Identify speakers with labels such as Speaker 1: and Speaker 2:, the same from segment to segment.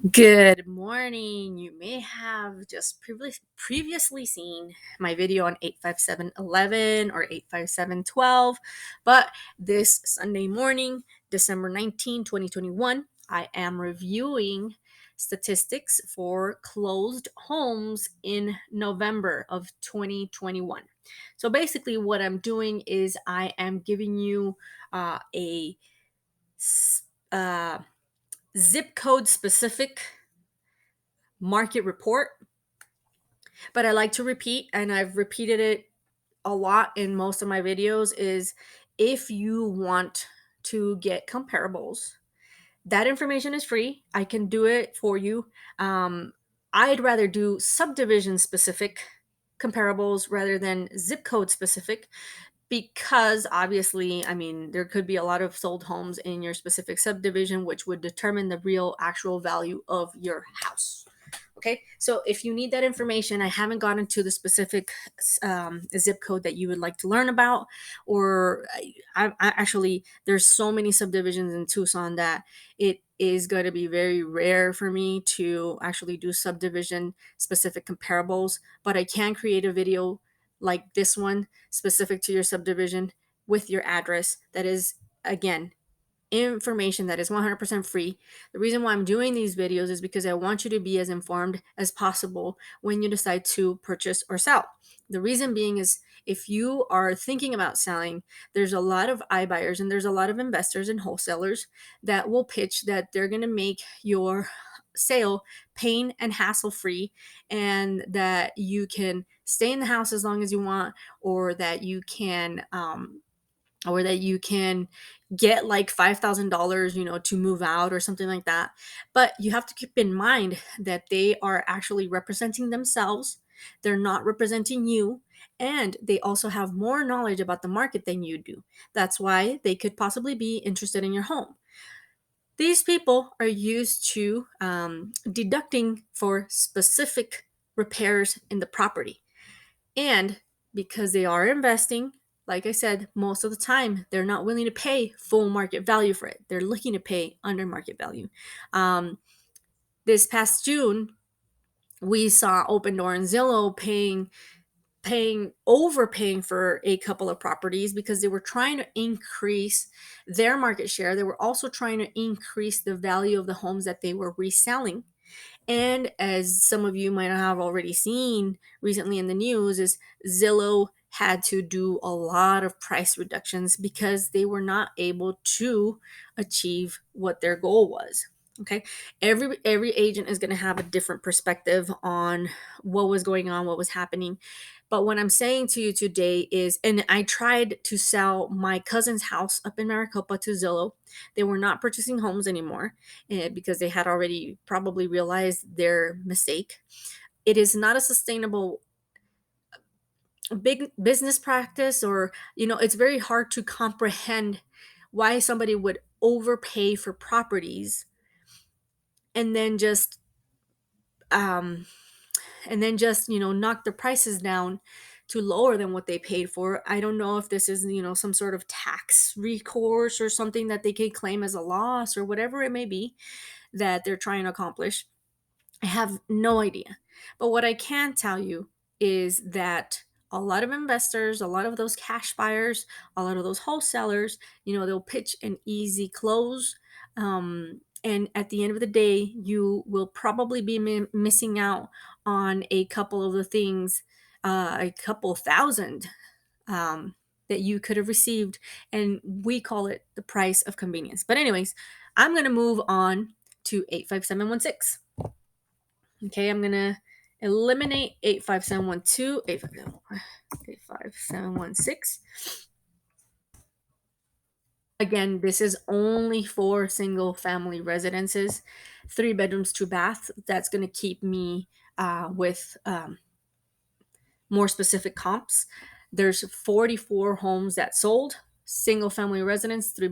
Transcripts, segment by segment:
Speaker 1: Good morning. You may have just previously seen my video on 85711 or 85712, but this Sunday morning, December 19, 2021, I am reviewing statistics for closed homes in November of 2021. So basically, what I'm doing is I am giving you a uh, zip code specific market report, but I like to repeat, and I've repeated it a lot in most of my videos, is if you want to get comparables, that information is free. I can do it for you. I'd rather do subdivision specific comparables rather than zip code specific, because obviously, I mean, there could be a lot of sold homes in your specific subdivision, which would determine the real actual value of your house. Okay, so if you need that information, I haven't gotten to the specific zip code that you would like to learn about, or I actually, there's so many subdivisions in Tucson that it is going to be very rare for me to actually do subdivision specific comparables, but I can create a video like this one specific to your subdivision with your address that is, again, information that is 100% free. The reason why I'm doing these videos is because I want you to be as informed as possible when you decide to purchase or sell. The reason being is, if you are thinking about selling, there's a lot of iBuyers and there's a lot of investors and wholesalers that will pitch that they're going to make your sale pain and hassle free, and that you can stay in the house as long as you want, or that you can get like $5,000, to move out or something like that. But you have to keep in mind that they are actually representing themselves. They're not representing you. And they also have more knowledge about the market than you do. That's why they could possibly be interested in your home. These people are used to deducting for specific repairs in the property. And because they are investing, like I said, most of the time they're not willing to pay full market value for it. They're looking to pay under market value. Um, this past June, we saw Open Door and Zillow overpaying for a couple of properties because they were trying to increase their market share. They were also trying to increase the value of the homes that they were reselling. And as some of you might have already seen recently in the news, is Zillow had to do a lot of price reductions because they were not able to achieve what their goal was. Okay, every agent is going to have a different perspective on what was going on, what was happening. But what I'm saying to you today is, and I tried to sell my cousin's house up in Maricopa to Zillow. They were not purchasing homes anymore because they had already probably realized their mistake. It is not a sustainable big business practice, or, it's very hard to comprehend why somebody would overpay for properties and then just um knock the prices down to lower than what they paid for. I don't know if this is, some sort of tax recourse or something that they can claim as a loss or whatever it may be that they're trying to accomplish. I have no idea. But what I can tell you is that a lot of investors, a lot of those cash buyers, a lot of those wholesalers, they'll pitch an easy close. And at the end of the day, you will probably be missing out on a couple of the things, a couple thousand um, that you could have received. And we call it the price of convenience. But, anyways, I'm going to move on to 85716. Okay, I'm gonna eliminate 85712, 85716. Again, this is only for single family residences, 3 bedrooms, 2 baths. That's gonna keep me with more specific comps. There's 44 homes that sold, single family residence, 3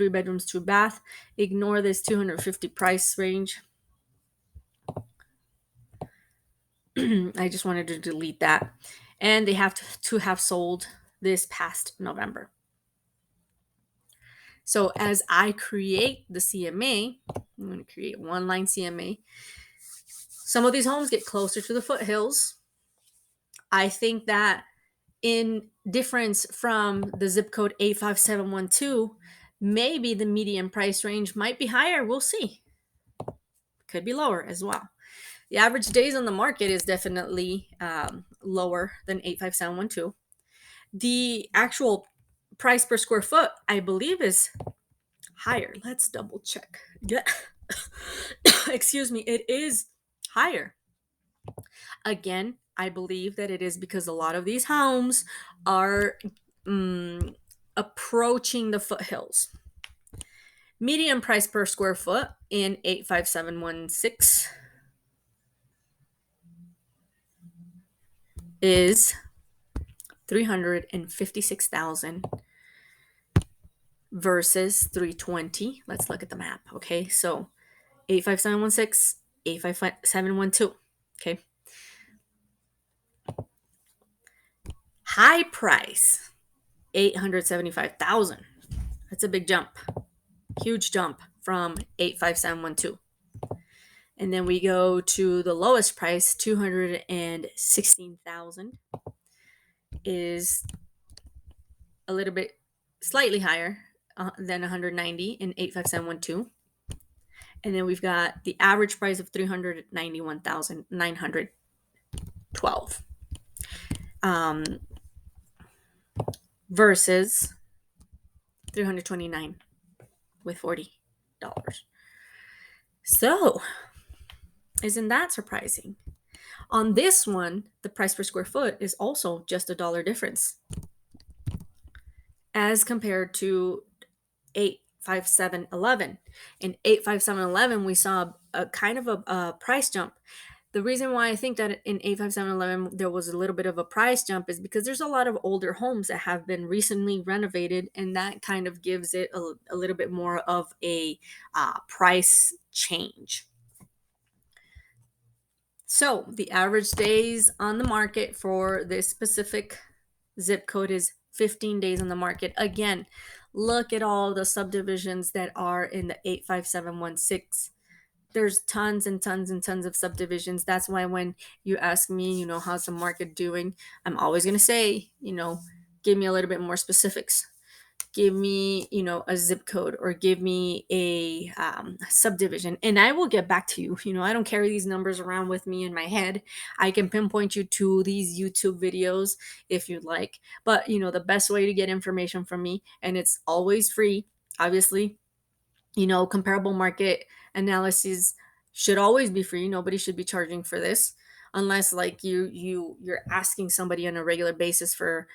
Speaker 1: bedrooms, 2 bath. Ignore this 250 price range. I just wanted to delete that. And they have to have sold this past November. So as I create the CMA, I'm going to create one line CMA. Some of these homes get closer to the foothills. I think that in difference from the zip code 85712, maybe the median price range might be higher. We'll see. Could be lower as well. The average days on the market is definitely lower than 85712. The actual price per square foot, I believe, is higher. Let's double check. Yeah. Excuse me. It is higher. Again, I believe that it is because a lot of these homes are approaching the foothills. Median price per square foot in 85716 is 356,000 versus 320. Let's look at the map. Okay, so 85716, 85712. Okay, high price 875,000. That's a big jump, huge jump from 85712. And then we go to the lowest price, 216,000, is a little bit slightly higher than 190 in 85712. And then we've got the average price of 391,912 versus 329 with $40. So, isn't that surprising? On this one, the price per square foot is also just $1 difference as compared to 85711. In 85711, we saw a kind of a price jump. The reason why I think that in 85711 there was a little bit of a price jump is because there's a lot of older homes that have been recently renovated, and that kind of gives it a little bit more of a price change. So the average days on the market for this specific zip code is 15 days on the market. Again, look at all the subdivisions that are in the 85716. There's tons and tons and tons of subdivisions. That's why when you ask me, how's the market doing, I'm always going to say, give me a little bit more specifics. Give me, a zip code, or give me a subdivision, and I will get back to you. I don't carry these numbers around with me in my head. I can pinpoint you to these YouTube videos if you'd like. But, the best way to get information from me, and it's always free, obviously, comparable market analysis should always be free. Nobody should be charging for this unless like you're asking somebody on a regular basis for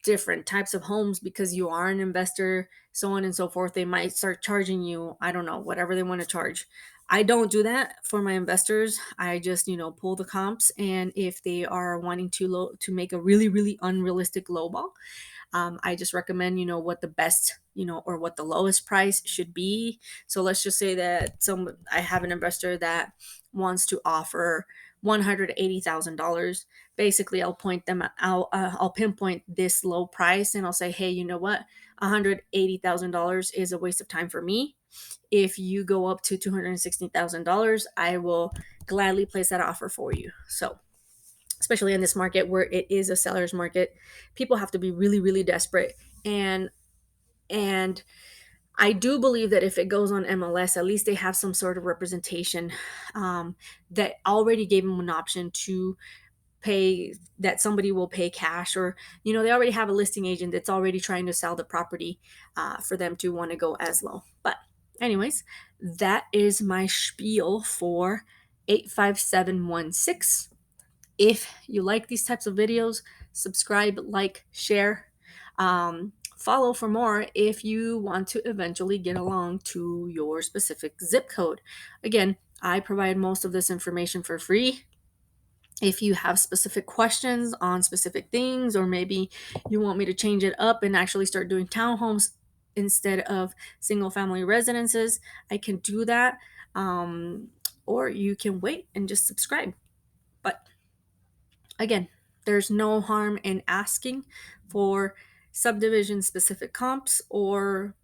Speaker 1: different types of homes because you are an investor, so on and so forth. They might start charging you, I don't know, whatever they want to charge. I don't do that for my investors. I just, pull the comps, and if they are wanting to make a really, really unrealistic lowball, I just recommend, what the best, or what the lowest price should be. So let's just say that I have an investor that wants to offer $180,000. Basically, I'll pinpoint this low price, and I'll say, hey, you know what? $180,000 is a waste of time for me. If you go up to $260,000, I will gladly place that offer for you. So, especially in this market where it is a seller's market, people have to be really, really desperate. And I do believe that if it goes on MLS, at least they have some sort of representation that already gave them an option to pay, that somebody will pay cash, or they already have a listing agent that's already trying to sell the property for them to want to go as low. But anyways, that is my spiel for 85716. If you like these types of videos, subscribe, like, share, follow for more if you want to eventually get along to your specific zip code. Again, I provide most of this information for free. If you have specific questions on specific things, or maybe you want me to change it up and actually start doing townhomes instead of single family residences, I can do that. Or you can wait and just subscribe. But again, there's no harm in asking for subdivision specific comps or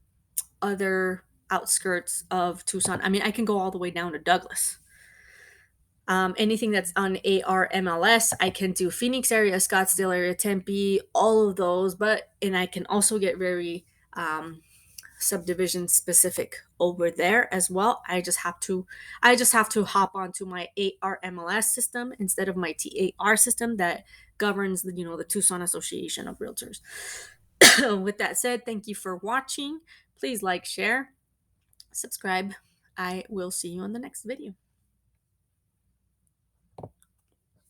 Speaker 1: other outskirts of Tucson. I mean, I can go all the way down to Douglas. Anything that's on ARMLS, I can do Phoenix area, Scottsdale area, Tempe, all of those. And I can also get very subdivision specific over there as well. I just have to hop onto my ARMLS system instead of my TAR system that governs the Tucson Association of Realtors. With that said, thank you for watching. Please like, share, subscribe. I will see you on the next video.